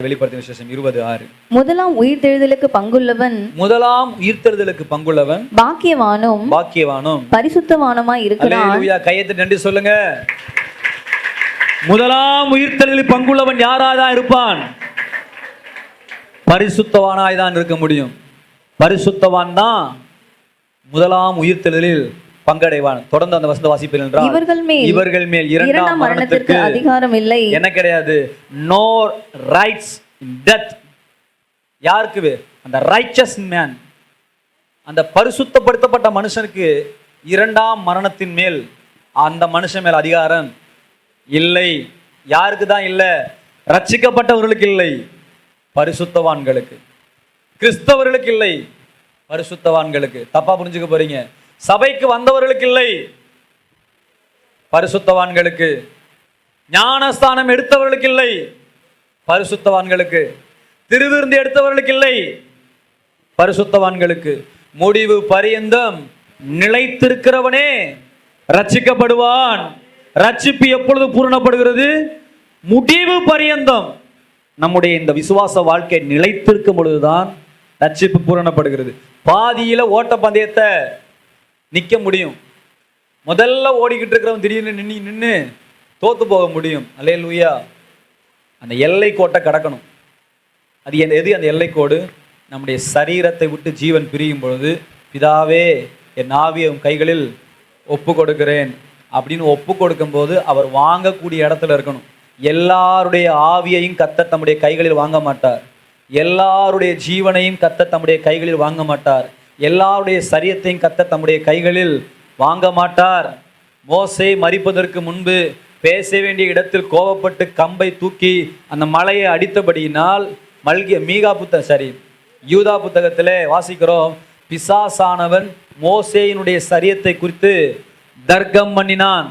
வெளிப்படுத்தின விசேஷம் 20:6. முதலாம் உயிர்த்தெழுதலுக்கு பங்குள்ளவன் பாக்கியவானும் பரிசுத்தவானுமாய் இருக்கிறான். அல்லேலூயா. கையெழுத்து நன்றி சொல்லுங்க. முதலாம் உயிர்த்தெழுதலில் பங்குள்ளவன் யாராதான் இருப்பான்? பரிசுத்தவானாய் தான் இருக்க முடியும். பரிசுத்தவான் தான் முதலாம் உயிர்த்தெழுதலில் பங்கடைவான். தொடர்ந்து அந்த வசனத்தை வாசிப்பீர்கள் என்றால், இவர்கள் மேல் இரண்டாம் மரணத்திற்கு அதிகாரம் இல்லை. என்ன கிடையாது? No rights in death. யாருக்கு? அந்த ரைச்சஸ் மேன், அந்த பரிசுத்தப்படுத்தப்பட்ட மனுஷனுக்கு இரண்டாம் மரணத்தின் மேல் அந்த மனுஷன் மேல் அதிகாரம் இல்லை. யாருக்கு தான் இல்லை? ரட்சிக்கப்பட்டவர்களுக்கு இல்லை, பரிசுத்தவான்களுக்கு. கிறிஸ்தவர்களுக்கு இல்லை, பரிசுத்தவான்களுக்கு. தப்பா புரிஞ்சுக்க போறீங்க. சபைக்கு வந்தவர்களுக்கு இல்லை, பரிசுத்தவான்களுக்கு. ஞானஸ்தானம் எடுத்தவர்களுக்கு இல்லை, பரிசுத்தவான்களுக்கு. திருவிருந்து எடுத்தவர்களுக்கு இல்லை, பரிசுத்தவான்களுக்கு. முடிவு பரியந்தம் நிலைத்திருக்கிறவனே ரட்சிக்கப்படுவான். ரட்சிப்பு எப்பொழுது பூரணப்படுகிறது? முடிவு பரியந்தம் நம்முடைய இந்த விசுவாச வாழ்க்கை நிலைத்திருக்கும் பொழுதுதான் ரட்சிப்பு பூரணப்படுகிறது. பாதியில ஓட்ட பந்தயத்தை நிற்க முடியும். முதல்ல ஓடிக்கிட்டு இருக்கிறவன் திடீர்னு நின்று தோத்து போக முடியும். அல்லேலூயா. அந்த எல்லை கோட்டை கடக்கணும். அது எது? அந்த எல்லை கோடு நம்முடைய சரீரத்தை விட்டு ஜீவன் பிரியும் பொழுது, பிதாவே என் ஆவியை உன் கைகளில் ஒப்பு கொடுக்கிறேன் அப்படின்னு ஒப்பு கொடுக்கும் போது அவர் வாங்கக்கூடிய இடத்துல இருக்கணும். எல்லாருடைய ஆவியையும் கர்த்தர் தம்முடைய கைகளில் வாங்க மாட்டார். எல்லாருடைய ஜீவனையும் கர்த்தர் தம்முடைய கைகளில் வாங்க மாட்டார். எல்லாருடைய சரீரத்தையும் கர்த்தர் தம்முடைய கைகளில் வாங்க மாட்டார். மோசே மரிப்பதற்கு முன்பு பேச வேண்டிய இடத்தில் கோபப்பட்டு கம்பை தூக்கி அந்த மலையை அடித்தபடியினால் யூதா புத்தகத்திலே வாசிக்கிறோம், பிசாசானவன் மோசேயினுடைய சரீரத்தை குறித்து தர்க்கம் பண்ணினான்.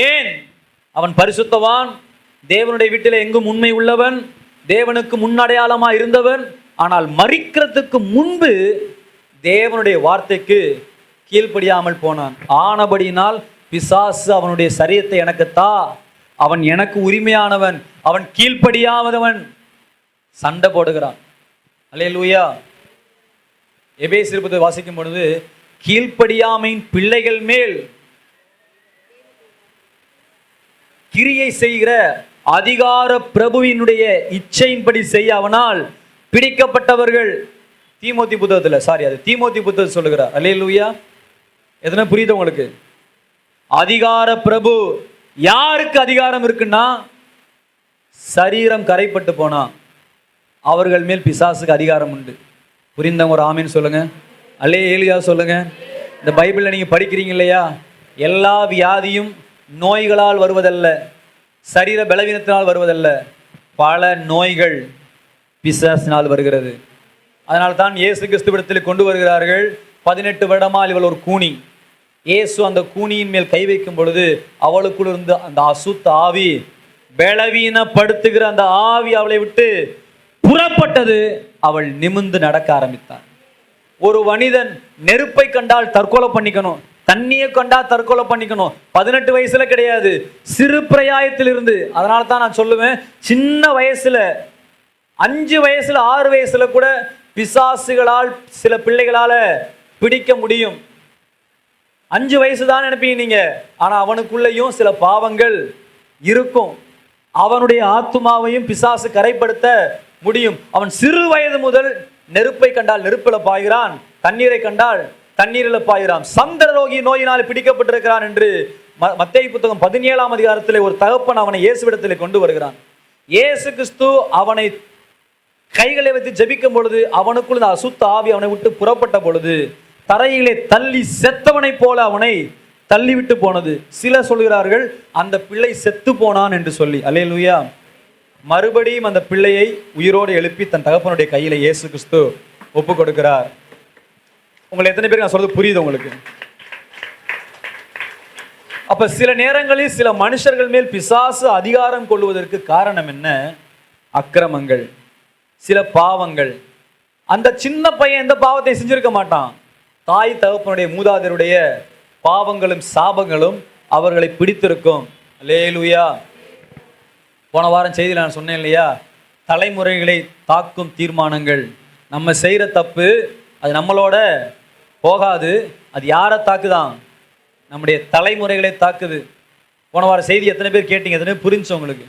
ஏன்? அவன் பரிசுத்தவான், தேவனுடைய வீட்டில் எங்கும் உண்மை உள்ளவன், தேவனுக்கு முன்னடையாளமாக இருந்தவன். ஆனால் மரிக்கிறதுக்கு முன்பு தேவனுடைய வார்த்தைக்கு கீழ்ப்படியாமல் போனான். ஆனபடியினால் பிசாசு அவனுடைய சரீரத்தை எனக்கு தா, அவன் எனக்கு உரிமையானவன், அவன் கீழ்ப்படியாதவன், சண்டை போடுகிறான். அல்லேலூயா. எபேசியர் வாசிக்கும் பொழுது, கீழ்ப்படியாமையின் பிள்ளைகள் மேல் கிரியை செய்கிற அதிகார பிரபுவினுடைய இச்சையின்படி செய்ய அவனால் பிடிக்கப்பட்டவர்கள். தீமோத்தி புத்தகத்தில் சொல்லுகிறார். அல்லேலூயா. எதனா புரியுது உங்களுக்கு? அதிகார பிரபு. யாருக்கு அதிகாரம் இருக்குன்னா, சரீரம் கரைப்பட்டு போனா அவர்கள் மேல் பிசாசுக்கு அதிகாரம் உண்டு. புரிந்தவங்க ஒரு ஆமீன் சொல்லுங்க. அல்லேலூயா சொல்லுங்க. இந்த பைபிளில் நீங்க படிக்கிறீங்க இல்லையா? எல்லா வியாதியும் நோய்களால் வருவதல்ல, சரீர பலவீனத்தினால் வருவதல்ல. பல நோய்கள் பிசாசினால் வருகிறது. அதனால் தான் இயேசு கிறிஸ்துவிடத்தில் கொண்டு வருகிறார்கள். 18 வருடமால் இவள் ஒரு கூனி. இயேசு அந்த கூனியின் மேல் கை வைக்கும் பொழுது அவளுக்குள் இருந்து அந்த அசுத்த ஆவி, பலவீனப்படுத்துகிற அந்த ஆவி அவளை விட்டு புறப்பட்டது. அவள் நிமிர்ந்து நடக்க ஆரம்பித்தாள். ஒரு மனிதன் நெருப்பை கண்டால் தற்கொலை பண்ணிக்கணும், தண்ணியை கண்டால் தற்கொலை பண்ணிக்கணும். 18 வயசுல கிடையாது, சிறு பிராயத்தில் இருந்து. அதனால தான் நான் சொல்லுவேன், சின்ன வயசுல 5 வயசுல 6 வயசுல கூட பிசாசுகளால் சில பிள்ளைகளால பிடிக்க முடியும். 5 வயசு தான் நினைப்பீங்க நீங்க, ஆனா அவனுக்குள்ளேயும் சில பாவங்கள் இருக்கும். அவனுடைய ஆத்துமாவையும் பிசாசு கரைப்படுத்த முடியும். அவன் சிறு வயது முதல் நெருப்பை கண்டால் நெருப்பில் பாய்கிறான், தண்ணீரை கண்டால் தண்ணீரில் பாய்கிறான். சந்திரரோகி நோயினால் பிடிக்கப்பட்டிருக்கிறான் என்று மத்தேயு புத்தகம் 17ஆம் அதிகாரத்தில் ஒரு தகப்பன் அவனை இயேசுவிடத்தில் கொண்டு வருகிறான். இயேசு கிறிஸ்து அவனை கைகளை வைத்து ஜெபிக்கும் பொழுது அவனுக்குள் இந்த அசுத்த ஆவி அவனை விட்டு புறப்பட்ட பொழுது தரையிலே தள்ளி செத்தவனை போல அவனை தள்ளிவிட்டு போனது. சிலர் சொல்கிறார்கள் அந்த பிள்ளை செத்து போனான் என்று சொல்லி. அல்லேலூயா. மறுபடியும் அந்த பிள்ளையை உயிரோடு எழுப்பி தன் தகப்பனுடைய கையில இயேசு கிறிஸ்து ஒப்பு கொடுக்கிறார். உங்களை எத்தனை பேருக்கு நான் சொல்றது புரியுது உங்களுக்கு? அப்ப சில நேரங்களில் சில மனுஷர்கள் மேல் பிசாசு அதிகாரம் கொள்வதற்கு காரணம் என்ன? அக்கிரமங்கள், சில பாவங்கள். அந்த சின்ன பையன் எந்த பாவத்தை செஞ்சிருக்க மாட்டான். தாய் தகப்பனுடைய மூதாதையருடைய பாவங்களும் சாபங்களும் அவர்களை பிடித்திருக்கும். அல்லேலூயா. போன வாரம் செய்தியில் நான் சொன்னேன் இல்லையா, தலைமுறைகளை தாக்கும் தீர்மானங்கள். நம்ம செய்கிற தப்பு அது நம்மளோட போகாது, அது யாரை தாக்குதான்? நம்முடைய தலைமுறைகளை தாக்குது. போன வார செய்தி எத்தனை பேர் கேட்டீங்க? எத்தனை பேர் புரிஞ்சு உங்களுக்கு?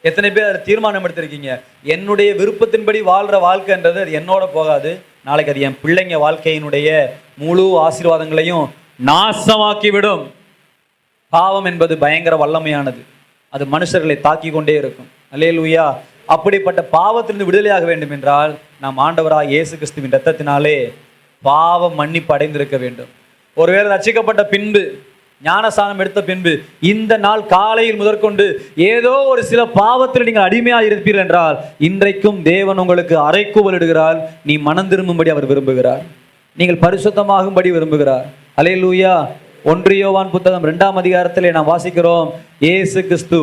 எத்தனை பேர் அதை தீர்மானம் எடுத்திருக்கீங்க? என்னுடைய விருப்பத்தின்படி வாழ்கிற வாழ்க்கைன்றது அது என்னோட போகாது, நாளைக்கு அது என் பிள்ளைங்க வாழ்க்கையினுடைய முழு ஆசீர்வாதங்களையும் நாசமாக்கி விடும். பாவம் என்பது பயங்கர வல்லமையானது, அது மனுஷர்களை தாக்கி கொண்டே இருக்கும். அல்லேலூயா. அப்படிப்பட்ட பாவத்திலிருந்து விடுதலையாக வேண்டும் என்றால் நாம் ஆண்டவராக இயேசு கிறிஸ்துவின் இரத்தத்தினாலே பாவம் மன்னிப்பு அடைந்திருக்க வேண்டும். ஒருவேளை ரட்சிக்கப்பட்ட பின்பு, ஞானஸ்நானம் எடுத்த பின்பு, இந்த நாள் காலையில் முதற்கொண்டு ஏதோ ஒரு சில பாவத்தில் நீங்கள் அடிமையாக இருப்பீர்கள் என்றால் இன்றைக்கும் தேவன் உங்களுக்கு அறைக்கூவல் இடுகிறார். நீ மனம் திரும்பும்படி அவர் விரும்புகிறார், நீங்கள் பரிசுத்தமாகும்படி விரும்புகிறார். அல்லேலூயா. 1 யோவான் புத்தகம் 2ஆம் அதிகாரத்திலே நாம் வாசிக்கிறோம், இயேசு கிறிஸ்து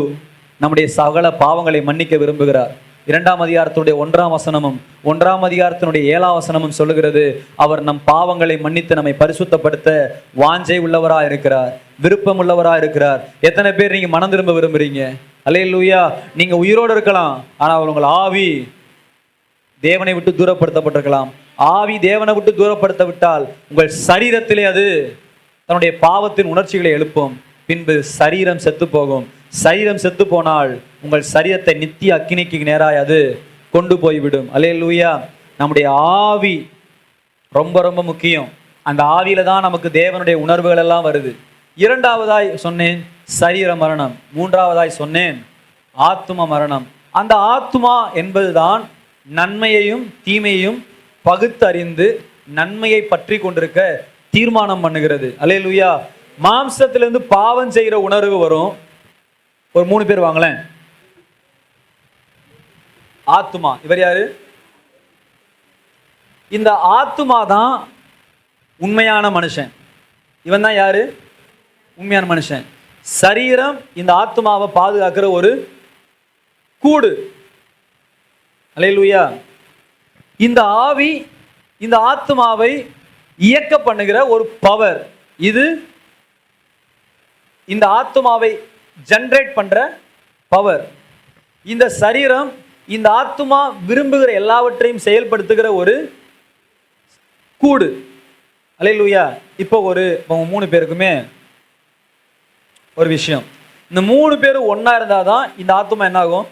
நம்முடைய சகல பாவங்களை மன்னிக்க விரும்புகிறார். 2ஆம் அதிகாரத்தினுடைய 1ஆம் வசனமும் 1ஆம் அதிகாரத்தினுடைய 7ஆம் வசனமும் சொல்லுகிறது, அவர் நம் பாவங்களை மன்னித்து நம்மை பரிசுத்தப்படுத்த வாஞ்சை உள்ளவராக இருக்கிறார், விருப்பம் உள்ளவராக இருக்கிறார். எத்தனை பேர் நீங்க மனம் திரும்ப விரும்புறீங்க? அல்லேலூயா. நீங்க உயிரோடு இருக்கலாம், ஆனால் உங்கள் ஆவி தேவனை விட்டு தூரப்படுத்தப்பட்டிருக்கலாம். ஆவி தேவனை விட்டு தூரப்படுத்த விட்டால் உங்கள் சரீரத்திலே அது தன்னுடைய பாவத்தின் உணர்ச்சிகளை எழுப்பும். பின்பு சரீரம் செத்து போகும். சரீரம் செத்து போனால் உங்கள் சரீரத்தை நித்திய அக்கினிக்கு நேராய் அது கொண்டு போய்விடும். அல்லேலூயா. நம்முடைய ஆவி ரொம்ப ரொம்ப முக்கியம். அந்த ஆவியில தான் நமக்கு தேவனுடைய உணர்வுகள் எல்லாம் வருது. 2ஆவதாய் சொன்னேன் சரீர மரணம், 3ஆவதாய் சொன்னேன் ஆத்தும மரணம். அந்த ஆத்துமா என்பதுதான் நன்மையையும் தீமையையும் பகுத்தறிந்து நன்மையை பற்றி கொண்டிருக்க தீர்மானம் பண்ணுகிறது. அல்லேலூயா. மாம்சத்திலிருந்து பாவம் செய்கிற உணர்வு வரும். ஒரு 3 பேர் வாங்களேன். ஆத்துமா, இவர் யாரு? இந்த ஆத்துமா தான் உண்மையான மனுஷன். இவன் தான் யாரு? உண்மையான மனுஷன். சரீரம் இந்த ஆத்துமாவை பாதுகாக்கிற ஒரு கூடு. அல்லேலூயா. இந்த ஆவி இந்த ஆத்துமாவை இயக்க பண்ணுகிற ஒரு பவர். இது இந்த ஆத்துமாவை ஜெனரேட் பண்ற பவர். இந்த சரீரம் இந்த ஆத்துமா விரும்புகிற எல்லாவற்றையும் செயல்படுத்துகிற ஒரு கூடு. அல்லேலூயா. இப்போ ஒரு 3 பேருக்குமே ஒரு விஷயம், இந்த 3 பேரும் ஒண்ணா இருந்தாதான் இந்த ஆத்துமா என்ன ஆகும்?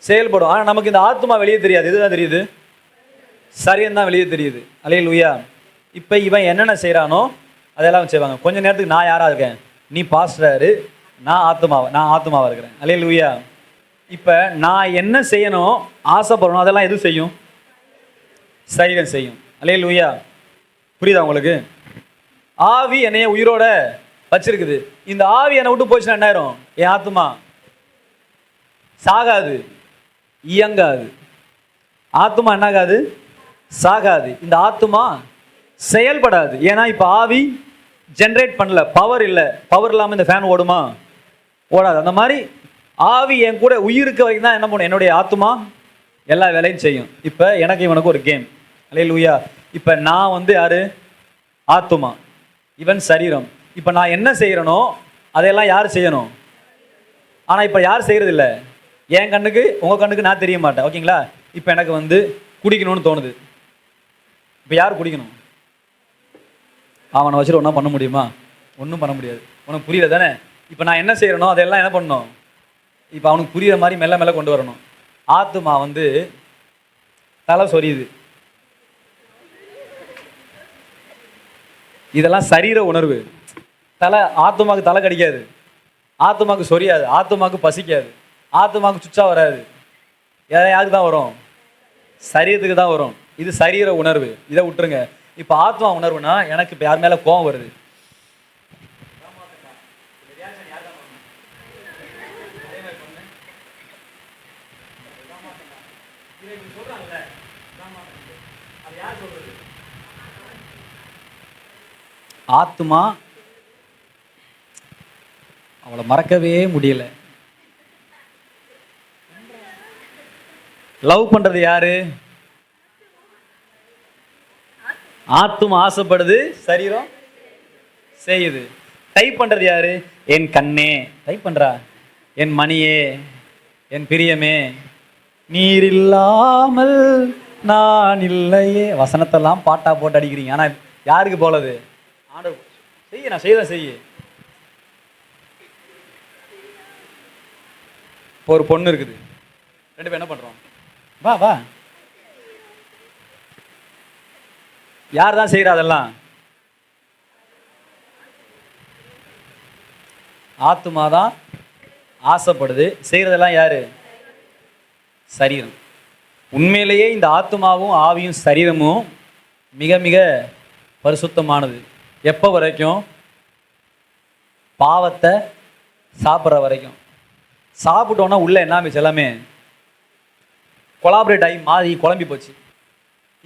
செயல்படும். ஆனா நமக்கு இந்த ஆத்துமா வெளியே தெரியாது. இதுதான் தெரியுது, சரீரம் தான் வெளியே தெரியுது. அல்லேலூயா. இப்போ இவன் என்னென்ன செய்கிறானோ அதெல்லாம் செய்வாங்க. கொஞ்ச நேரத்துக்கு நான் யாராக இருக்கேன்? நீ பாஸ்டரு, நான் ஆத்துமாவாக இருக்கிறேன். அல்லேலூயா. இப்போ நான் என்ன செய்யணும் ஆசைப்படணும் அதெல்லாம் எது செய்யும்? சரீரம் செய்யும். அல்லேலூயா. புரியுதா உங்களுக்கு? ஆவி என்னைய உயிரோட வச்சிருக்குது. இந்த ஆவி என்னை விட்டு போச்சுன்னா என்ன ஆயிரும்? என் ஆத்துமா சாகாது, இயங்காது. ஆத்துமா என்னாகாது? சாகாது. இந்த ஆத்துமா செயல்படாது. ஏன்னா இப்போ ஆவி ஜென்ரேட் பண்ணல, பவர் இல்லை. பவர் இல்லாமல் இந்த ஃபேன் ஓடுமா? ஓடாது. அந்த மாதிரி ஆவி என் கூட உயிருக்கு வரைக்கும் தான் என்ன பண்ணும்? என்னுடைய ஆத்துமா எல்லா வேலையும் செய்யும். இப்போ எனக்கு இவனுக்கு ஒரு கேம். அல்லேலூயா. இப்போ நான் யாரு? ஆத்துமா, இவன் சரீரம். இப்போ நான் என்ன செய்கிறனோ அதையெல்லாம் யார் செய்யணும்? ஆனால் இப்போ யார் செய்கிறது இல்லை. என் கண்ணுக்கு உங்கள் கண்ணுக்கு நான் தெரிய மாட்டேன். ஓகேங்களா? இப்போ எனக்கு குடிக்கணும்னு தோணுது. இப்போ யார் குடிக்கணும்? அவனை வச்சுட்டு ஒன்றா பண்ண முடியுமா? ஒன்றும் பண்ண முடியாது. உனக்கு புரியல தானே? இப்போ நான் என்ன செய்கிறனோ அதெல்லாம் என்ன பண்ணணும்? இப்போ அவனுக்கு புரிகிற மாதிரி மெல்ல மெல்ல கொண்டு வரணும். ஆத்துமா தலை சொரியுது. இதெல்லாம் சரீர உணர்வு. ஆத்துமாக்கு தலை கடிக்காது, ஆத்துமாக்கு சொரியாது, ஆத்துமாக்கு பசிக்காது, ஆத்துமாக்கு சுச்சா வராது. யாருக்கு தான் வரும்? சரீரத்துக்கு தான் வரும். இது சரீர உணர்வு. இதை விட்டுருங்க. இப்போ ஆத்மா உணர்வுனா எனக்கு இப்போ யார் மேலே கோபம் வருது? ஆத்மா அவளை மறக்கவே முடியல. லவ் பண்றது யாரு? ஆத்துமா ஆசைப்படுது, சரீரம் செய்யுது. டைப் பண்றது யாரு? என் கண்ணே டைப் பண்றா, என் மணியே, என் பிரியமே. நீர் இல்லாமல் நான் இல்லையே. வசனத்தெல்லாம் பாட்டா போட்டு அடிக்கிறீங்க. ஆனா யாருக்கு போலது? ஆண்டவர். செய்ய, நான் செய்ய செய்ய. இப்போ ஒரு பொண்ணு இருக்குது, ரெண்டு பேரும் என்ன பண்றோம்? வா வா. யார் தான் செய்யறா அதெல்லாம்? ஆத்துமா தான் ஆசைப்படுது. செய்யறதெல்லாம் யாரு? சரீரம். உண்மையிலேயே இந்த ஆத்துமாவும் ஆவியும் சரீரமும் மிக மிக பரிசுத்தமானது. எப்போ வரைக்கும்? பாவத்தை சாப்பிட்ற வரைக்கும். சாப்பிட்டோன்னா உள்ள என்ன ஆச்சு? எல்லாமே கொலாபரேட் ஆகி மாறி குழம்பி போச்சு.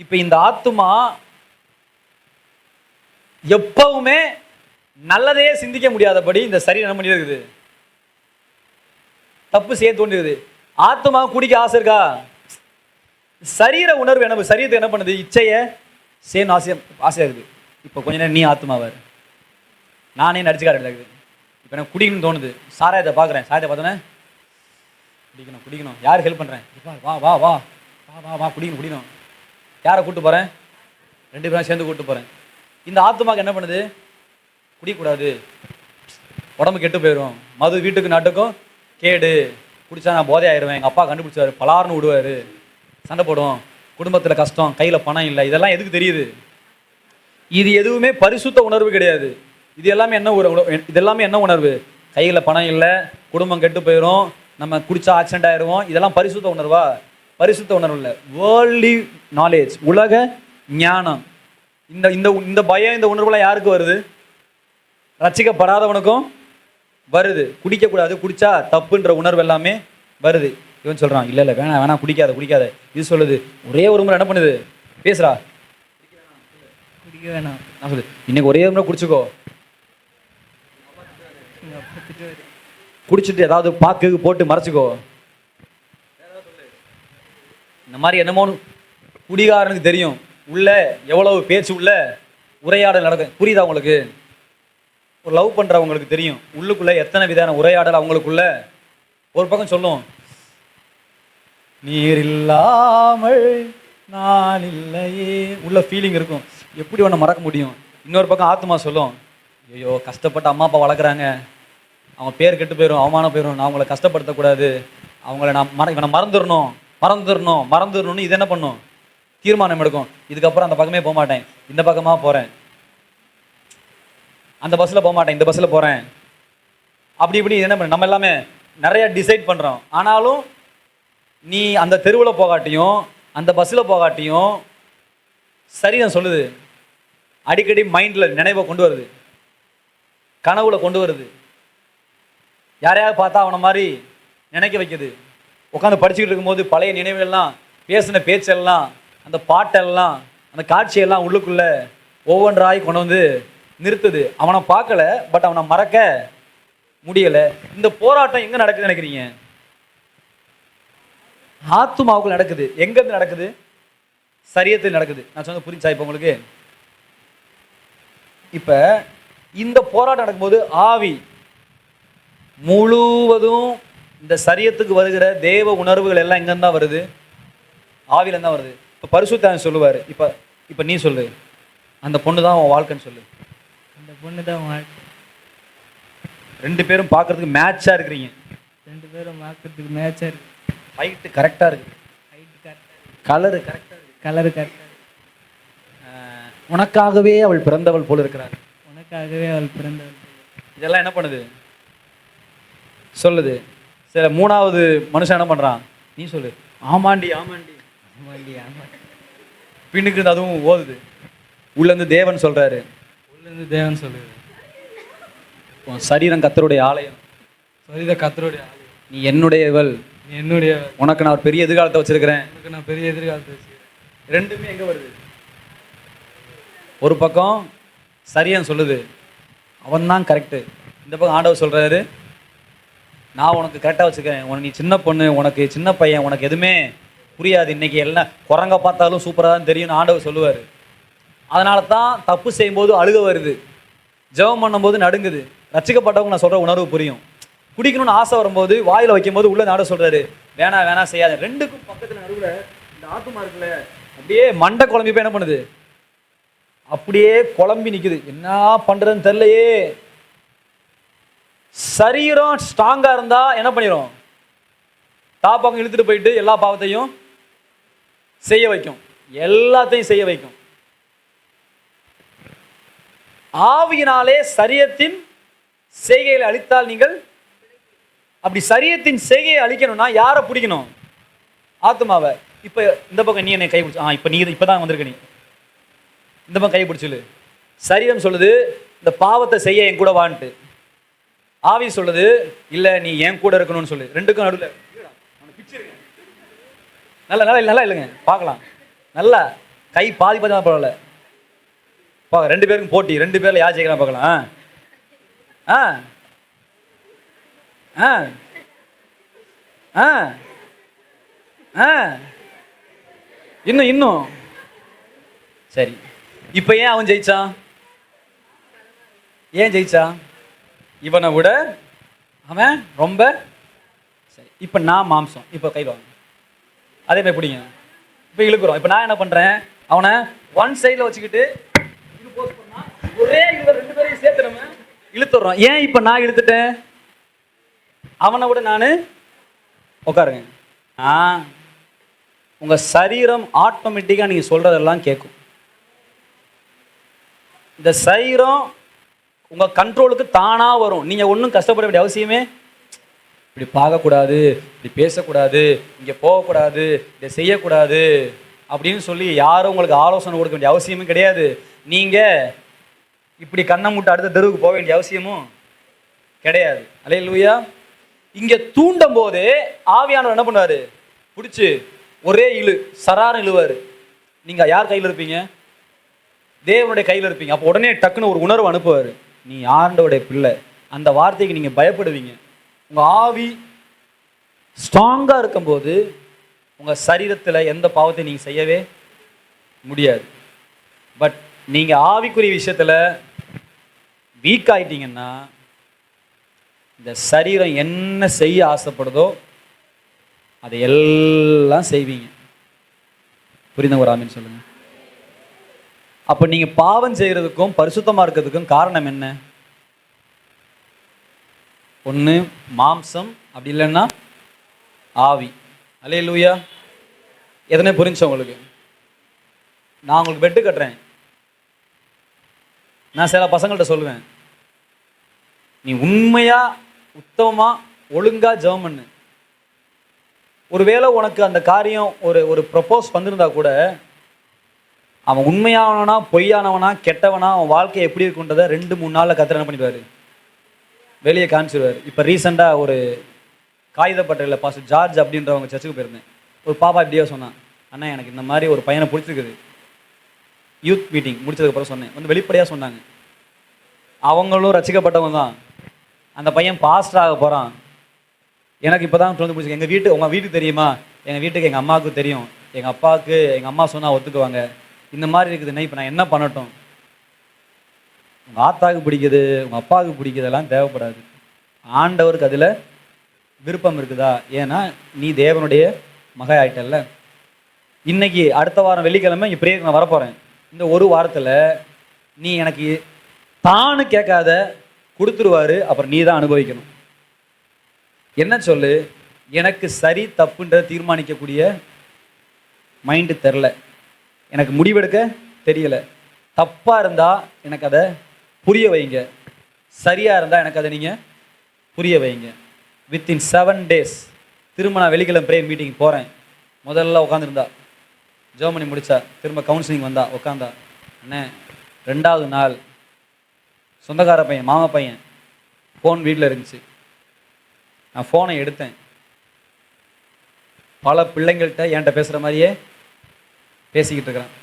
இப்போ இந்த ஆத்துமா எப்பவுமே நல்லதையே சிந்திக்க முடியாதபடி இந்த சரீரம் என்ன பண்ணி இருக்குது? தப்பு செய்ய தோன்றுகிறது. ஆத்துமா குடிக்க ஆசை இருக்கா? சரீர உணர்வு என்ன, சரீரத்தை என்ன பண்ணுது? இச்சைய சேம் ஆசையா இருக்குது. இப்போ கொஞ்ச நேரம் நீ ஆத்துமாவார், நானே நடிச்சுக்கார இருக்குது. இப்போ எனக்கு குடிக்கணும்னு தோணுது. சாராயத்தை பார்க்குறேன், சாராயத்தை பார்த்தோன்னே குடிக்கணும் குடிக்கணும். யார் ஹெல்ப் பண்ணுறேன்? வா வா வா வா வா வா குடிக்கணும் குடிக்கணும். யாரை கூப்பிட்டு போகிறேன்? ரெண்டு பேரும் சேர்ந்து கூப்பிட்டு போகிறேன். இந்த ஆத்துமாக்கு என்ன பண்ணுது? குடிக்கக்கூடாது, உடம்பு கெட்டு போயிடும். மது வீட்டுக்கு நாட்டுக்கும் கேடு. குடிச்சா நான் போதை ஆயிடுவேன், எங்கள் அப்பா கண்டுபிடிச்சாரு, பலார்னு விடுவார், சண்டை போடும், குடும்பத்தில் கஷ்டம், கையில் பணம் இல்லை. இதெல்லாம் எதுக்கு தெரியுது? இது எதுவுமே பரிசுத்த உணர்வு கிடையாது. இது எல்லாமே என்ன இதெல்லாமே என்ன உணர்வு? கையில் பணம் இல்லை, குடும்பம் கெட்டு போயிடும், நம்ம குடிச்சா ஆக்சிடென்ட் ஆயிடுவோம். இதெல்லாம் பரிசுத்த உணர்வா? பரிசுத்த உணர்வு இல்லை. வேர்ல்ட்லி நாலேஜ், உலக ஞானம். இந்த இந்த இந்த பயம், இந்த உணர்வுலாம் யாருக்கு வருது? ரட்சிக்கப்படாதவனுக்கும் வருது. குடிக்கக்கூடாது, குடிச்சா தப்புன்ற உணர்வு எல்லாமே வருது. இவன் சொல்றான், இல்லை இல்லை வேணாம் வேணாம் குடிக்காத குடிக்காத. இது சொல்லுது. ஒரே ஒரு முறை என்ன பண்ணுது? பேசுறா, குடிக்க வேணாம். நான் சொல்லு, இன்னைக்கு ஒரே ஒரு முறை குடிச்சுக்கோ. குடிச்சிட்டு ஏதாவது பாக்கு போட்டு மறைச்சிக்கோ. இந்த மாதிரி என்னமோ குடிகாரனுக்கு தெரியும் உள்ள எவ்வளவு பேச்சு, உள்ள உரையாடல் நடக்கும். புரியுதா உங்களுக்கு? ஒரு லவ் பண்றவங்களுக்கு தெரியும் உள்ளுக்குள்ள எத்தனை விதமான உரையாடல் அவங்களுக்குள்ள. ஒரு பக்கம் சொல்லும், நீர் இல்லாமல் நான் இல்லையே, உள்ள ஃபீலிங் இருக்கும். எப்படி ஒன்று மறக்க முடியும்? இன்னொரு பக்கம் ஆத்மா சொல்லும், ஐயோ கஷ்டப்பட்டு அம்மா அப்பா வளர்க்குறாங்க, அவங்க பேர் கெட்டு போயிடும், அவமானம் போயிடும், நான் அவங்கள கஷ்டப்படுத்தக்கூடாது, அவங்கள நான் இவனை மறந்துடணும்னு இது என்ன பண்ணும்? தீர்மானம் எடுக்கும். இதுக்கப்புறம் அந்த பக்கமே போக மாட்டேன், இந்த பக்கமாக போகிறேன், அந்த பஸ்ஸில் போக மாட்டேன், இந்த பஸ்ஸில் போகிறேன். அப்படி இப்படி என்ன பண்ண நம்ம எல்லாமே நிறைய டிசைட் பண்ணுறோம். ஆனாலும் நீ அந்த தெருவில் போகாட்டியும் அந்த பஸ்ஸில் போகாட்டியும் சரீரம் சொல்லுது. அடிக்கடி மைண்டில் நினைவை கொண்டு வருது, கனவுல கொண்டு வருது. யாரையாவது பார்த்தா அவனை மாதிரி நினைக்க வைக்குது. உட்காந்து படிச்சுக்கிட்டு இருக்கும்போது பழைய நினைவுகள்லாம், பேசின பேச்செல்லாம், அந்த பாட்டெல்லாம், அந்த காட்சியெல்லாம் உள்ளுக்குள்ள ஒவ்வொன்றாய் கொண்டு வந்து நிறுத்துது. அவனை பார்க்கல, பட் அவனை மறக்க முடியலை. இந்த போராட்டம் எங்கே நடக்குது நினைக்கிறீங்க? ஆத்துமாவுக்குள்ள நடக்குது. எங்கேருந்து நடக்குது? சரீரத்தில் நடக்குது. நான் சொன்ன புரிஞ்சா இப்போ உங்களுக்கு? இப்போ இந்த போராட்டம் நடக்கும்போது ஆவி முழுவதும் இந்த சரீரத்துக்கு வருகிற தேவ உணர்வுகள் எல்லாம் எங்கேருந்து தான் வருது? ஆவியில தான் வருது. இப்போ பரிசுத்தன் சொல்லுவார், இப்போ நீ சொல்லு, அந்த பொண்ணு தான் உன் வாழ்க்கைன்னு சொல்லு. அந்த பொண்ணு தான் வாழ்க்கை. ரெண்டு பேரும் பார்க்கறதுக்கு மேட்சாக இருக்கிறீங்க. ரெண்டு பேரும் பார்க்கறதுக்கு மேட்சாக இருக்கு. ஹைட்டு கரெக்டாக இருக்குது, ஹைட்டு கரெக்டாக, கலரு கரெக்டாக இருக்குது, கலரு கரெக்டாக. உனக்காகவே அவள் பிறந்தவள் போல இருக்கிறார். உனக்காகவே அவள் பிறந்தவள். இதெல்லாம் என்ன பண்ணுது? சொல்லுது. சரி, மூணாவது மனுஷன் என்ன பண்ணுறான்? நீ சொல்லு. ஆமாண்டி ஆமாண்டி ஆமாண்டி ஆமாண்டி. பின்னுக்கு இருந்து அதுவும் ஓதுது. உள்ளேருந்து தேவன் சொல்கிறாரு, உள்ளேருந்து தேவன் சொல்லுது, உன் சரீரம் கர்த்தருடைய ஆலயம், சரித கர்த்தருடைய ஆலயம், நீ என்னுடையவள், நீ என்னுடைய, உனக்கு நான் ஒரு பெரிய எதிர்காலத்தை வச்சிருக்கிறேன். உனக்கு நான் பெரிய எதிர்காலத்தை வச்சுக்கிறேன். ரெண்டுமே எங்கே வருது? ஒரு பக்கம் சரியன் சொல்லுது, அவன் தான் கரெக்டு. இந்த பக்கம் ஆண்டவர் சொல்கிறாரு, நான் உனக்கு கரெக்டாக வச்சுக்கிறேன், உனக்கு நீ சின்ன பொண்ணு, உனக்கு சின்ன பையன், உனக்கு எதுவுமே புரியாது, இன்னைக்கு எல்லாம் குரங்க பார்த்தாலும் சூப்பராக தான் தெரியும்னு ஆண்டவர் சொல்லுவார். அதனால தான் தப்பு செய்யும்போது அழுக வருது, ஜெபம் பண்ணும்போது நடுங்குது. ரட்சிக்கப்பட்டவங்க நான் சொல்கிற உணர்வு புரியும். குடிக்கணும்னு ஆசை வரும்போது வாயில வைக்கும் போது உள்ள நாட சொல்றாரு, வேணாம் வேணாம் செய்யாத. ரெண்டுக்கும் பக்கத்துல நடுவுல இந்த ஆத்துமா இருக்குல்ல, அப்படியே மண்டை குழம்பி போய் என்ன பண்ணுது, அப்படியே குழம்பி நிக்குது. என்ன பண்றதுன்னு தெரியலையே. சரீரம் ஸ்ட்ராங்கா இருந்தா என்ன பண்ணிரும், தாப்பாங்க இழுத்துட்டு போயிட்டு எல்லா பாவத்தையும் செய்ய வைக்கும், எல்லாத்தையும் செய்ய வைக்கும். ஆவியினாலே சரீரத்தின் செய்கைகளை அழித்தால் நீங்கள், அப்படி சரீரத்தின் செய்கையை அழிக்கணும்னா யாரை பிடிக்கணும், ஆத்மாவை. இப்ப இந்த பக்கம் நீ என்னை கை பிடிச்சு, இப்ப நீ இப்பதான் வந்திருக்க, நீ இந்த பக்கம் கை பிடிச்சலு. சரீரம் சொல்லுது இந்த பாவத்தை செய்ய என் கூட வான்ட்டு, ஆவி சொல்லுது இல்ல நீ என் கூட இருக்கணும்னு சொல்லு. ரெண்டுக்கும் நடுவில் நல்லா நல்லா நல்லா இல்லைங்க, பார்க்கலாம் நல்லா கை பாதி பாதி தான் பரவாயில்ல. ரெண்டு பேருக்கும் போட்டி, ரெண்டு பேர்ல யார் ஜெயிக்கலாம் பார்க்கலாம். இன்னும் இன்னும் சரி. இப்ப ஏன் அவன் ஜெயிச்சான், ஏன் ஜெயிச்சான், இவனை விட அவன் ரொம்ப சரி. இப்ப நான் மாம்சம், இப்ப கையில் வாங்க, அதே மாதிரி பிடிங்க, இப்ப இழுக்கிறோம். இப்ப நான் என்ன பண்றேன், அவனை ஒன் சைட்ல வச்சுக்கிட்டு ஒரே ரெண்டு பேரையும் சேர்த்து நம்ம இழுத்துறோம். ஏன் இப்ப நான் இழுத்துட்டேன், அவனை விட நானு உட்காருங்க. உங்க சரீரம் ஆட்டோமேட்டிக்கா நீங்க சொல்றதெல்லாம் கேட்கும். இந்த சரீரம் உங்க கண்ட்ரோலுக்கு தானா வரும். நீங்க ஒன்றும் கஷ்டப்பட வேண்டிய அவசியமே, இப்படி பார்க்கக்கூடாது, இப்படி பேசக்கூடாது, இங்க போகக்கூடாது, இதை செய்யக்கூடாது அப்படின்னு சொல்லி யாரும் உங்களுக்கு ஆலோசனை கொடுக்க வேண்டிய அவசியமும் கிடையாது. நீங்க இப்படி கண்ணை மூட்டை அடுத்த தெருவுக்கு போக வேண்டிய அவசியமும் கிடையாது. அல்லேலூயா. இங்க தூண்டும் போதே ஆவியானவர் என்ன பண்ணுவாரு, பிடிச்சு ஒரே இழு, சராரம் இழுவாரு. நீங்க யார் கையில் இருப்பீங்க, தேவனுடைய கையில் இருப்பீங்க. அப்போ உடனே டக்குன்னு ஒரு உணர்வு அனுப்புவாரு, நீ ஆண்டவருடைய பிள்ளை. அந்த வார்த்தைக்கு நீங்க பயப்படுவீங்க. உங்க ஆவி ஸ்ட்ராங்கா இருக்கும்போது உங்க சரீரத்துல எந்த பாவத்தை நீங்க செய்யவே முடியாது. பட் நீங்க ஆவிக்குரிய விஷயத்துல வீக் ஆயிட்டீங்கன்னா இந்த சரீரம் என்ன செய்ய ஆசைப்படுதோ அதை எல்லாம் செய்வீங்க. புரியுதுங்க, ஒரு ஆமீன் சொல்லுங்க. அப்ப நீங்க பாவம் செய்யறதுக்கும் பரிசுத்தமா இருக்கிறதுக்கும் காரணம் என்ன, ஒண்ணு மாம்சம், அப்படி இல்லைன்னா ஆவி. அல்லேலூயா. எதனே புரிஞ்சு உங்களுக்கு, நான் உங்களுக்கு பெட்டு கட்டுறேன், நான் சில பசங்கள்கிட்ட சொல்லுவேன், நீ உண்மையா உத்தமமா ஒழுங்கா ஜெபம் பண்ணு. ஒருவேளை உனக்கு அந்த காரியம் ஒரு ப்ரப்போஸ் வந்திருந்தா கூட அவன் உண்மையானவனா பொய்யானவனா கெட்டவனா அவன் வாழ்க்கை எப்படி இருக்குன்றதை 2-3 நாளில் கர்த்தர் என்ன பண்ணிடுவாரு, வெளியே காமிச்சிடுவார். இப்போ ரீசெண்டாக ஒரு காகிதப்பட்டையில் பாஸ்டர் ஜார்ஜ் அப்படின்றவங்க சர்ச்சுக்கு போயிருந்தேன். ஒரு பாப்பா இப்படியே சொன்னான், அண்ணா எனக்கு இந்த மாதிரி ஒரு பையனை பிடிச்சிருக்குது. யூத் மீட்டிங் முடிச்சதுக்கப்புறம் சொன்னேன், வந்து வெளிப்படையாக சொன்னாங்க. அவங்களும் ரசிக்கப்பட்டவங்க தான். அந்த பையன் பாஸ்டர் ஆக போகிறான். எனக்கு இப்போ தான் வந்து பிடிச்சி, எங்கள் வீட்டு உங்கள் வீட்டுக்கு தெரியுமா, எங்கள் வீட்டுக்கு எங்கள் அம்மாவுக்கு தெரியும், எங்கள் அப்பாவுக்கு எங்கள் அம்மா சொன்னால் ஒத்துக்குவாங்க. இந்த மாதிரி இருக்குதுன்னா இப்போ நான் என்ன பண்ணட்டும், உங்கள் ஆத்தாவுக்கு பிடிக்குது உங்கள் அப்பாவுக்கு பிடிக்குதெல்லாம் தேவைப்படாது. ஆண்டவருக்கு அதில் விருப்பம் இருக்குதா, ஏன்னா நீ தேவனுடைய மகை ஆயிட்டல்ல. இன்னைக்கு அடுத்த வாரம் வெள்ளிக்கிழமை இப்படியே நான் வரப்போகிறேன். இந்த ஒரு வாரத்தில் நீ எனக்கு தானு கேட்காத கொடுத்துருவாரு, அப்புறம் நீ தான் அனுபவிக்கணும். என்ன சொல்லு, எனக்கு சரி தப்புன்றதை தீர்மானிக்கக்கூடிய மைண்டு தெரில, எனக்கு முடிவெடுக்க தெரியல. தப்பாக இருந்தால் எனக்கு அதை புரிய வைங்க, சரியாக இருந்தால் எனக்கு அதை நீங்கள் புரிய வைங்க. வித்தின் 7 days திரும்ப நான் வெள்ளிக்கிழமை ப்ரேயர் மீட்டிங் போகிறேன். முதல்ல உட்காந்துருந்தா, ஜெர்மனி முடித்தா, திரும்ப கவுன்சிலிங் வந்தா, உட்காந்தா. அண்ணே 2வது நாள் சொந்தக்கார பையன் மாமா பையன் ஃபோன் வீட்டில் இருந்துச்சு. நான் ஃபோனை எடுத்தேன். பல பிள்ளைங்கள்ட்ட என்கிட்ட பேசுகிற மாதிரியே பேசிக்கிட்டு இருக்கிறான்.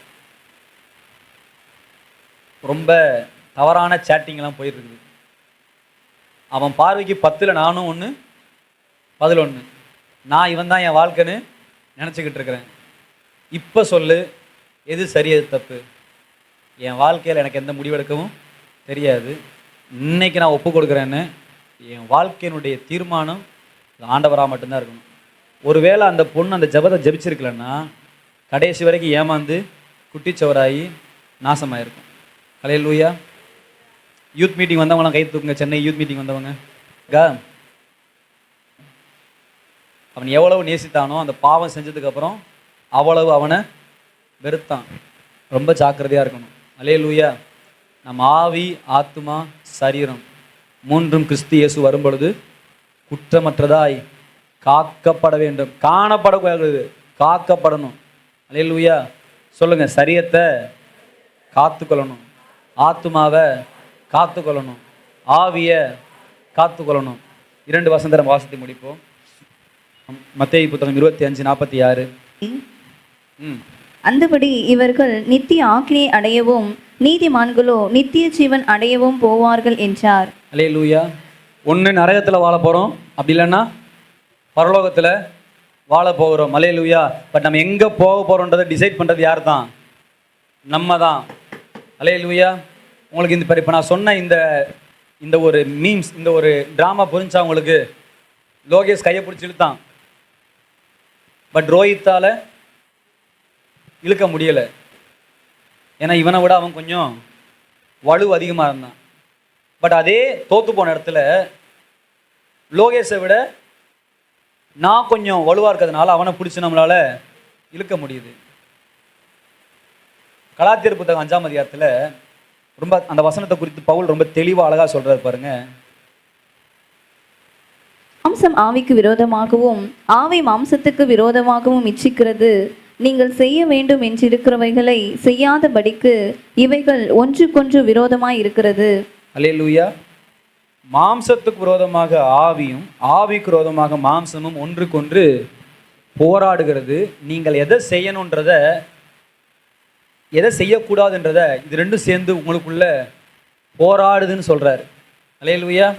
ரொம்ப தவறான சேட்டிங்லாம் போயிட்டுருக்குது. அவன் பார்வைக்கு 10ல் நானும் 1 பதில் 1. நான் இவன் தான் என் வாழ்க்கைன்னு நினச்சிக்கிட்டு இருக்கிறேன். இப்போ சொல்லு, எது சரி எது தப்பு? என் வாழ்க்கையில் எனக்கு எந்த முடிவெடுக்கவும் தெரியாது. இன்னைக்கு நான் ஒப்பு கொடுக்குறேன்னு என் வாழ்க்கையினுடைய தீர்மானம் ஆண்டவராக மட்டும்தான் இருக்கணும். ஒருவேளை அந்த பொண்ணு அந்த ஜெபத்தை ஜெபிச்சிருக்கலன்னா கடைசி வரைக்கும் ஏமாந்து குட்டிச்சவராகி நாசமாயிருக்கும். ஹல்லேலூயா. யூத் மீட்டிங் வந்தவங்களாம் கை தூக்குங்க. சென்னை யூத் மீட்டிங் வந்தவங்க. அவன் எவ்வளவு நேசித்தானோ அந்த பாவம் செஞ்சதுக்கப்புறம் அவ்வளவு அவனை வெறுத்தான். ரொம்ப ஜாக்கிரதையாக இருக்கணும். ஹல்லேலூயா. நம்ம ஆவி, ஆத்துமா, சரீரம் மூன்றும் கிறிஸ்து இயேசு வரும்பொழுது குற்றமற்றதாய் காக்கப்பட வேண்டும். காணப்படக்கூடாது, காக்கப்படணும். ஹல்லேலூயா. சொல்லுங்க. சரீரத்தை காத்துக்கொள்ளணும், ஆத்துமாவை காத்துக்கொள்ளணும், ஆவியை காத்துக்கொள்ளணும். 2 வசனத்தை நம்ம வாசித்து முடிப்போம். மத்தேயு புத்தகம் 25:46. அந்தபடி இவர்கள் நித்திய ஆக்கினை அடையவும் நீதிமான்களோ நித்திய ஜீவன் அடையவும் போவார்கள் என்றார். ஹல்லேலூயா. ஒன்று நரகத்தில் வாழ போகிறோம், அப்படி இல்லைன்னா பரலோகத்தில் வாழ போகிறோம். ஹல்லேலூயா. பட் நம்ம எங்கே போக போகிறோன்றதை டிசைட் பண்ணுறது யார் தான்? நம்ம தான். ஹல்லேலூயா. உங்களுக்கு இந்த இப்போ நான் சொன்ன இந்த ஒரு மீம்ஸ், இந்த ஒரு ட்ராமா புரிஞ்சா உங்களுக்கு? லோகேஷ் கையை பிடிச்சி இழுத்தான், பட் ரோஹித்தால் இழுக்க முடியலை. ஏன்னா இவனை விட அவன் கொஞ்சம் வலு அதிகமாக இருந்தான். பட் அதே தோற்று போன இடத்துல லோகேஷை விட நான் கொஞ்சம் வலுவாக இருக்கிறதுனால அவனை பிடிச்சி நம்மளால இழுக்க முடியுது. கலாத்தியர் புத்தகம் 5ஆம் அதிகாரத்தில் ரொம்ப அந்த வசனத்தை குறித்து பவுல் ரொம்ப தெளிவாக அழகாக சொல்றாரு பாருங்க. மாம்சம் ஆவிக்கு விரோதமாகவும் ஆவி மாம்சத்துக்கு விரோதமாகவும் இச்சிக்கிறது. நீங்கள் செய்ய வேண்டும் என்றிருக்கிறவைகளை செய்யாதபடிக்கு இவைகள் ஒன்றுக்கொன்று விரோதமாய் இருக்கிறது. அல்லேலூயா. மாம்சத்துக்கு விரோதமாக ஆவியும் ஆவிக்கு விரோதமாக மாம்சமும் ஒன்றுக்கொன்று போராடுகிறது. நீங்கள் எதை செய்யணுன்றத எதை செய்யக்கூடாதுன்றத இது ரெண்டும் சேர்ந்து உங்களுக்குள்ள போராடுதுன்னு சொல்றாரு. அல்லேலூயா.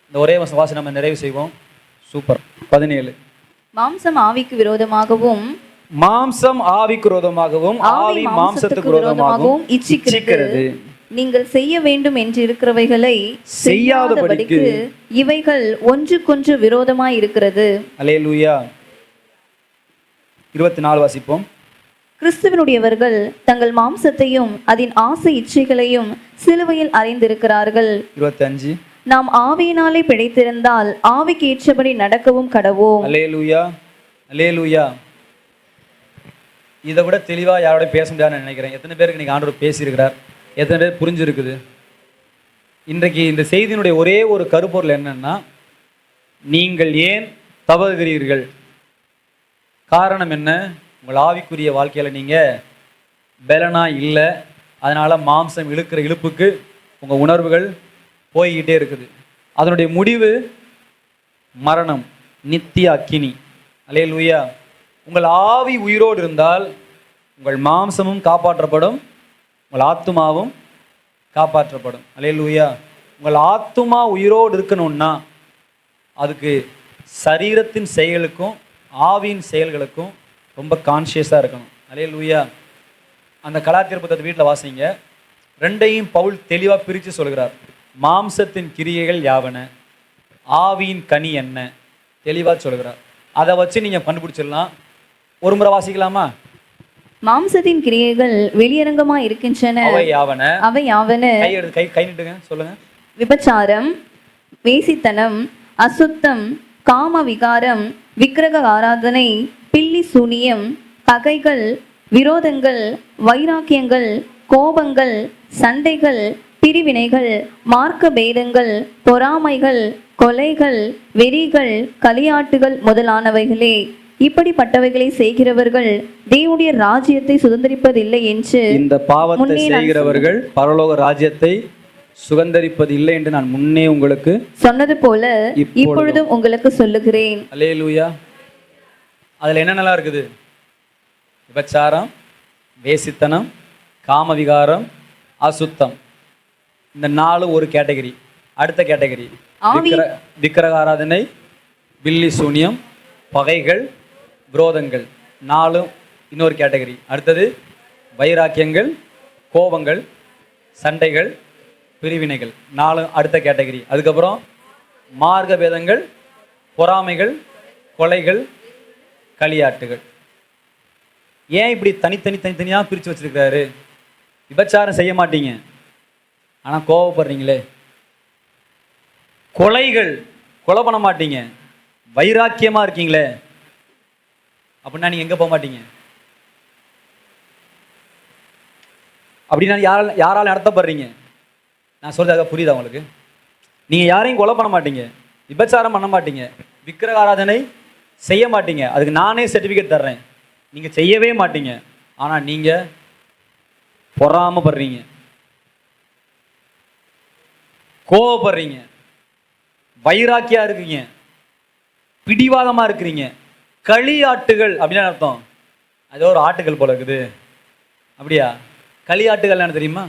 இந்த ஒரே வாசி நம்ம நிறைவு செய்வோம். சூப்பர். 17. மாம்சம் ஆவிக்கு விரோதமாகவும் மாம்சம் ஆவிக்கு விரோதமாகவும் ஆவி மாம்சத்துக்கு விரோதமாகவும் இச்சிக்கிறது. நீங்கள் செய்ய வேண்டும் என்று இருக்கிறவைகளை செய்யாதபடிக்கு இவைகள் ஒன்றுக்கொன்று விரோதமாய் இருக்கிறது. அல்லேலூயா. 24 வாசிப்போம். கிறிஸ்துவனுடையவர்கள் தங்கள் மாம்சத்தையும் அதன் ஆசை இச்சைகளையும் சிலுவையில் அறைந்திருக்கிறார்கள். 25. நாம் ஆவியினாலே பிழைத்திருந்தால் ஆவிக்கு ஏற்றபடி நடக்கவும் கடவோம். அல்லேலூயா. அல்லேலூயா. இதை விட தெளிவாக யாரோட பேச முடியாதுன்னு நினைக்கிறேன். எத்தனை பேருக்கு இன்னைக்கு ஆண்டவர் பேசியிருக்கிறார்? எத்தனை பேர் புரிஞ்சிருக்குது? இன்றைக்கு இந்த செய்தியினுடைய ஒரே ஒரு கருப்பொருள் என்னன்னா, நீங்கள் ஏன் தவறுகிறீர்கள்? காரணம் என்ன? உங்கள் ஆவிக்குரிய வாழ்க்கையில் நீங்கள் பலனா இல்லை. அதனால் மாம்சம் இழுக்கிற இழுப்புக்கு உங்கள் உணர்வுகள் போய்கிட்டே இருக்குது. அதனுடைய முடிவு மரணம், நித்திய அக்கினி. அல்லேலூயா. உங்கள் ஆவி உயிரோடு இருந்தால் உங்கள் மாம்சமும் காப்பாற்றப்படும், உங்கள் ஆத்துமாவும் காப்பாற்றப்படும். அல்லேலூயா. உங்கள் ஆத்துமா உயிரோடு இருக்கணும்னா அதுக்கு சரீரத்தின் செயலுக்கும் ஆவியின் செயல்களுக்கும் ரொம்ப கான்ஷியஸாக இருக்கணும். அல்லேலூயா. அந்த கலாத்தியர் புத்தகத்தை வீட்டில் வாசிங்க. ரெண்டையும் பவுல் தெளிவாக பிரித்து சொல்கிறார். மாம்சத்தின் கிரியைகள் யாவன, ஆவியின் கனி என்ன, தெளிவாக சொல்கிறார். அதை வச்சு நீங்கள் கண்டுபிடிச்சிடலாம். ஒரு முறை வாசிக்கலாமா? மாம்சத்தின் கிரியைகள் வெளியரங்கமாய் இருக்கின்றன. அவை யாவன? கை நீட்டுங்க, சொல்லுங்க. விபச்சாரம், வேசித்தனம், அசுத்தம், காம விகாரம், விக்கிரக ஆராதனை, பில்லி சூனியம், பகைகள், விரோதங்கள், வைராக்கியங்கள், கோபங்கள், சண்டைகள், பிரிவினைகள், மார்க்க பேதங்கள், பொறாமைகள், கொலைகள், வெறிகள், களியாட்டுகள் முதலானவைகளே. இப்படிப்பட்டவைகளை செய்கிறவர்கள் தேவனுடைய ராஜ்யத்தை சுதந்தரிப்பதில்லை என்று, இந்த பாவத்தை செய்கிறவர்கள் பரலோக ராஜ்யத்தை சுதந்தரிப்பது இல்லை என்று நான் முன்னே உங்களுக்கு சொன்னது போல இப்பொழுதும் உங்களுக்கு சொல்லுகிறேன். அல்லேலூயா. அதுல என்னென்னலாம் இருக்குது? விபச்சாரம், வேசித்தனம், காமவிகாரம், அசுத்தம். இந்த 4 ஒரு கேட்டகரி. அடுத்த கேட்டகரி விக்கிரக ஆராதனை, பில்லி சூனியம், பகைகள், விரோதங்கள். 4 இன்னொரு கேட்டகரி. அடுத்தது வைராக்கியங்கள், கோபங்கள், சண்டைகள், பிரிவினைகள். 4 அடுத்த கேட்டகரி. அதுக்கப்புறம் மார்க்க பேதங்கள், பொறாமைகள், கொலைகள், களியாட்டுகள். ஏன் இப்படி தனித்தனியாக பிரித்து வச்சிருக்கிறாரு? விபச்சாரம் செய்ய மாட்டீங்க, ஆனால் கோபப்படுறீங்களே. கொலைகள், கொலை பண்ண மாட்டீங்க, வைராக்கியமாக இருக்கீங்களே, அப்படின்னா நீங்கள் எங்கே போக மாட்டீங்க? அப்படின்னா யாரால் நடத்தப்படுறீங்க? நான் சொல்றதாக புரியுதா உங்களுக்கு? நீங்கள் யாரையும் கொலை பண்ண மாட்டீங்க, விபச்சாரம் பண்ண மாட்டீங்க, விக்கிரக ஆராதனை செய்ய மாட்டீங்க, அதுக்கு நானே சர்டிஃபிகேட் தர்றேன். நீங்கள் செய்யவே மாட்டீங்க, ஆனால் நீங்கள் பொறாமைப்படுறீங்க, கோவப்படுறீங்க, வைராக்கியா இருக்கீங்க, பிடிவாதமாக இருக்கிறீங்க. களியாட்டுகள் அப்படின்னு அர்த்தம். அது ஒரு ஆட்டுகள் போல இருக்குது. அப்படியா? களியாட்டுகள் என்ன தெரியுமா?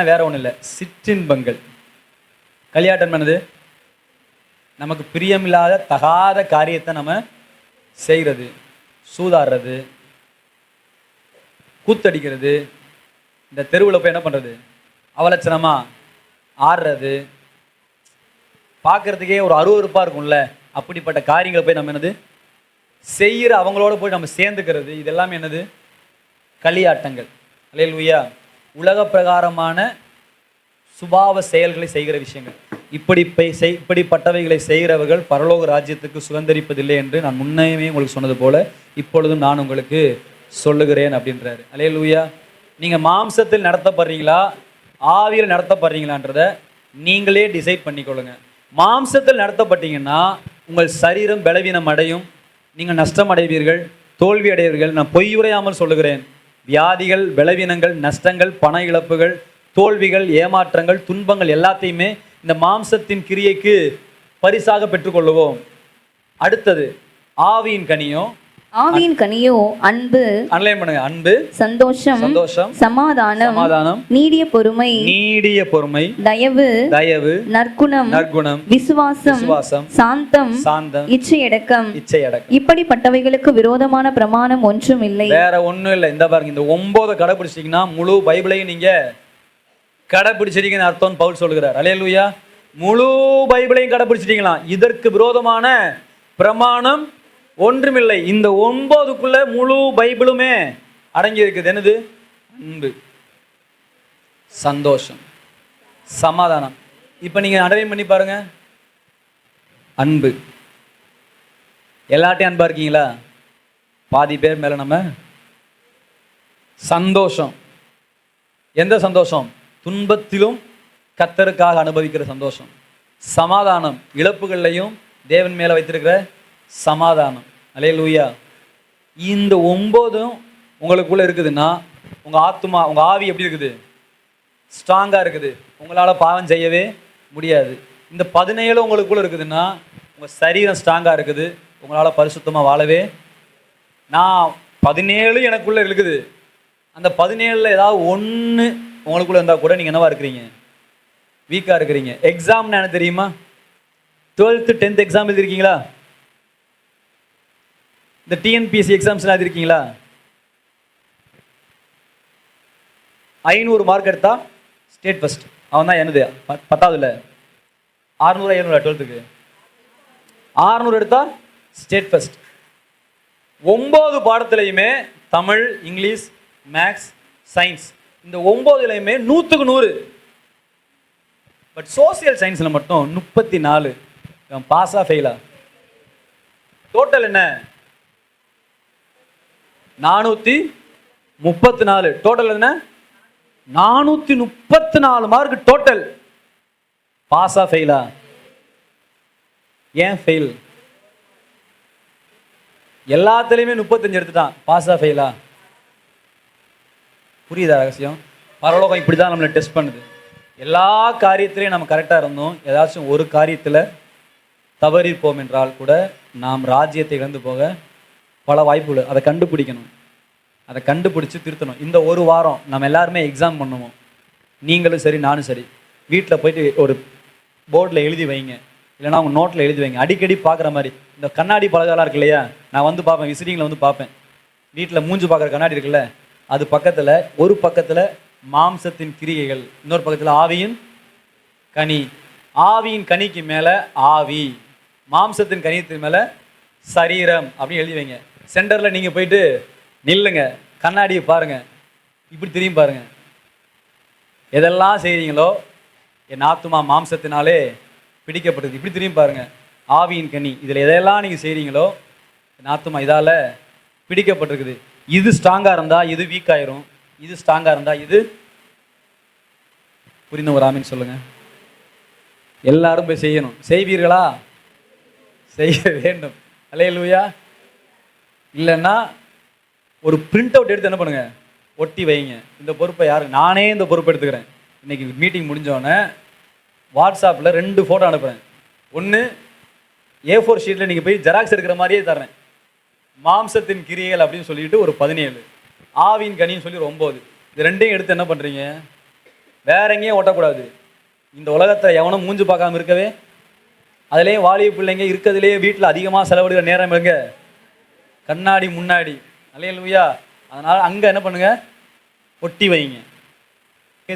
வேற ஒன்றும் இல்லை, சிற்றின்பங்கள். களியாட்டம் என்னது? நமக்கு பிரியமில்லாத தகாத காரியத்தை நம்ம செய்கிறது, சூதாடுறது, கூத்தடிக்கிறது, இந்த தெருவில் போய் என்ன பண்ணுறது, அவலட்சணமா ஆடுறது, பார்க்கறதுக்கே ஒரு அருவருப்பாக இருக்கும்ல, அப்படிப்பட்ட காரியங்களை போய் நம்ம என்னது செய்கிற, அவங்களோட போய் நம்ம சேர்ந்துக்கிறது, இதெல்லாம் என்னது? களியாட்டங்கள். அல்லேலூயா. உலக பிரகாரமான சுபாவ செயல்களை செய்கிற விஷயங்கள். இப்படிப்பட்டவைகளை செய்கிறவர்கள் பரலோக ராஜ்யத்துக்கு சுதந்திரிப்பதில்லை என்று நான் முன்னமே உங்களுக்கு சொன்னது போல இப்பொழுதும் நான் உங்களுக்கு சொல்லுகிறேன் அப்படின்றாரு. அல்லேலூயா. நீங்கள் மாம்சத்தில் நடத்தப்படுறீங்களா, ஆவியில் நடத்தப்படுறீங்களான்றதை நீங்களே டிசைட் பண்ணிக்கொள்ளுங்க. மாம்சத்தில் நடத்தப்பட்டீங்கன்னா உங்கள் சரீரம் பலவீனம் அடையும், நீங்கள் நஷ்டம் அடைவீர்கள், தோல்வி அடைவீர்கள். நான் பொய்யுரையாமல் சொல்லுகிறேன். வியாதிகள், பலவீனங்கள், நஷ்டங்கள், பண இழப்புகள், தோல்விகள், ஏமாற்றங்கள், துன்பங்கள் எல்லாத்தையுமே இந்த மாம்சத்தின் கிரியைக்கு பரிசாக பெற்றுக்கொள்ளுவோம். அடுத்தது ஆவியின் கனியோ. ஆவியின் கனியோ அன்பு, அன்லைன் பண்ணுங்க, அன்பு, சந்தோஷம், சமாதானம், நீடிய பொறுமை, தயவு, நற்குணம், விசுவாசம், சாந்தம், இச்சையடக்கம். இப்படிப்பட்டவைகளுக்கு விரோதமான பிரமாணம் ஒன்றும் இல்லை. வேற ஒண்ணும் இல்லை. இந்த பாருங்க, இந்த 9 கடைபிடிச்சிட்டீங்கன்னா முழு பைபிளையும் நீங்க கடைபிடிச்சிட்டீங்கன்னு அர்த்தம் பவுல் சொல்லுகிறார். அல்லேலூயா. முழு பைபிளையும் கடைபிடிச்சிட்டீங்களா? இதற்கு விரோதமான பிரமாணம் ஒன்றுமில்லை. இந்த 9க்குள்ள முழு பைபிளுமே அடங்கி இருக்குது. என்னது? அன்பு, சந்தோஷம், சமாதானம். இப்ப நீங்க அண்டர்லைன் பண்ணி பாருங்க. அன்பு. எல்லாட்டையும் அன்பா இருக்கீங்களா? பாதி பேர் மேல நம்ம. சந்தோஷம். எந்த சந்தோஷம்? துன்பத்திலும் கர்த்தருக்காக அனுபவிக்கிற சந்தோஷம். சமாதானம். இழப்புகள்லையும் தேவன் மேல வைத்திருக்கிற சமாதானம். அல்லேலூயா. இந்த 9 உங்களுக்குள்ள இருக்குதுன்னா உங்க ஆத்துமா, உங்க ஆவி எப்படி இருக்குது? ஸ்ட்ராங்கா இருக்குது. உங்களால பாவம் செய்யவே முடியாது. இந்த 17 உங்களுக்குள்ள இருக்குதுன்னா உங்க சரீரம் ஸ்ட்ராங்கா இருக்குது. உங்களால பரிசுத்தமா வாழவே. நான் 17 எனக்குள்ள இருக்குது. அந்த 17ல் ஏதாவது ஒன்று உங்களுக்குள்ள இருந்தா கூட நீங்க என்னவா இருக்கிறீங்க? வீக்கா இருக்கிறீங்க. எக்ஸாம் என்ன தெரியுமா? 12th 10th எக்ஸாம் எழுதிருக்கீங்களா? இந்த டிஎன்பிஎஸ்சி எக்ஸாம்ஸ்லாம் எழுதிருக்கீங்களா? 500 மார்க் எடுத்தா ஸ்டேட் ஃபர்ஸ்ட். அவன் தான் என்னது 10ஆவதுல 600 700 12க்கு 600 எடுத்தா ஸ்டேட் ஃபர்ஸ்ட். 9 பாடத்துலையுமே தமிழ், இங்கிலீஷ், மேக்ஸ், சயின்ஸ், இந்த 9லையுமே 100க்கு 100. பட் சோசியல் சயின்ஸில் மட்டும் 34. பாஸா ஃபெயிலா? டோட்டல் என்ன? 434. டோட்டல் என்ன? 434 மார்க் டோட்டல். பாஸா ஃபெயிலா? ஏன் ஃபெயில்? எல்லாத்துலேயுமே 35 எடுத்துட்டான். பாஸா ஃபெயிலா? புரியுதா ரகசியம்? பரலோகம் இப்படி தான் நம்மளை டெஸ்ட் பண்ணுது. எல்லா காரியத்திலையும் நம்ம கரெக்டாக இருந்தோம், ஏதாச்சும் ஒரு காரியத்தில் தவறிப்போம் என்றால் கூட நாம் ராஜ்யத்தை இழந்து போக பல வாய்ப்புகள். அதை கண்டுபிடிக்கணும், அதை கண்டுபிடிச்சி திருத்தணும். இந்த ஒரு வாரம் நம்ம எல்லாருமே எக்ஸாம் பண்ணுவோம். நீங்களும் சரி, நானும் சரி. வீட்டில் போயிட்டு ஒரு போர்டில் எழுதி வைங்க, இல்லைனா அவங்க நோட்டில் எழுதி வைங்க. அடிக்கடி பார்க்குற மாதிரி இந்த கண்ணாடி பலகாலாம் இருக்கு இல்லையா? நான் வந்து பார்ப்பேன், விசிட்டிங்கில் வந்து பார்ப்பேன். வீட்டில் மூஞ்சி பார்க்குற கண்ணாடி இருக்குல்ல, அது பக்கத்தில் ஒரு பக்கத்தில் மாம்சத்தின் கிரியைகள், இன்னொரு பக்கத்தில் ஆவியின் கனி. ஆவியின் கனிக்கு மேலே ஆவி, மாம்சத்தின் கனிக்கு மேலே சரீரம் அப்படின்னு எழுதி வைங்க. சென்டரில் நீங்கள் போயிட்டு நில்லுங்க, கண்ணாடியை பாருங்க, இப்படி திரும்பி பாருங்க. எதெல்லாம் செய்கிறீங்களோ என் ஆத்துமா மாம்சத்தினாலே பிடிக்கப்பட்டது, இப்படி திரும்பி பாருங்க. ஆவியின் கனி, இதில் எதெல்லாம் நீங்கள் செய்கிறீங்களோ என் ஆத்துமா இதால் பிடிக்கப்பட்டிருக்குது. இது ஸ்ட்ராங்காக இருந்தால் இது வீக் ஆயிரும், இது ஸ்ட்ராங்காக இருந்தால் இது. புரிந்த ஒரு ஆமீன் சொல்லுங்க. எல்லாரும் போய் செய்யணும். செய்வீர்களா? செய்ய வேண்டும். அல்லேலூயா. இல்லைன்னா ஒரு பிரிண்ட் அவுட் எடுத்து என்ன பண்ணுங்க, ஒட்டி வைங்க. இந்த பொறுப்பை யாரு, நானே இந்த பொறுப்பை எடுத்துக்கிறேன். இன்னைக்கு மீட்டிங் முடிஞ்சோடனே வாட்ஸ்அப்பில் 2 ஃபோட்டோ அனுப்புகிறேன். ஒன்று A4 ஷீட்டில் நீங்கள் போய் ஜெராக்ஸ் எடுக்கிற மாதிரியே தர்றேன். மாம்சத்தின் கிரியைகள் அப்படின்னு சொல்லிட்டு ஒரு 17, ஆவியின் கனின்னு சொல்லி ஒரு 9. இது 2ஐயும் எடுத்து என்ன பண்ணுறீங்க, வேற எங்கேயும் ஓட்டக்கூடாது. இந்த உலகத்தில் எவனும் மூஞ்சு பார்க்காம இருக்கவே, அதுலேயும் வாலிப பிள்ளைங்க இருக்கிறதுலேயே வீட்டில் அதிகமாக செலவிடுகிற நேரம் எங்க, கண்ணாடி முன்னாடி. அல்லேலூயா. அதனால் அங்கே என்ன பண்ணுங்க, ஒட்டி வைங்க.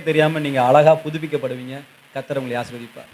தெரியாமல் நீங்கள் அழகாக புதுப்பிக்கப்படுவீங்க. கர்த்தர் உங்களை ஆசீர்வதிப்பார்.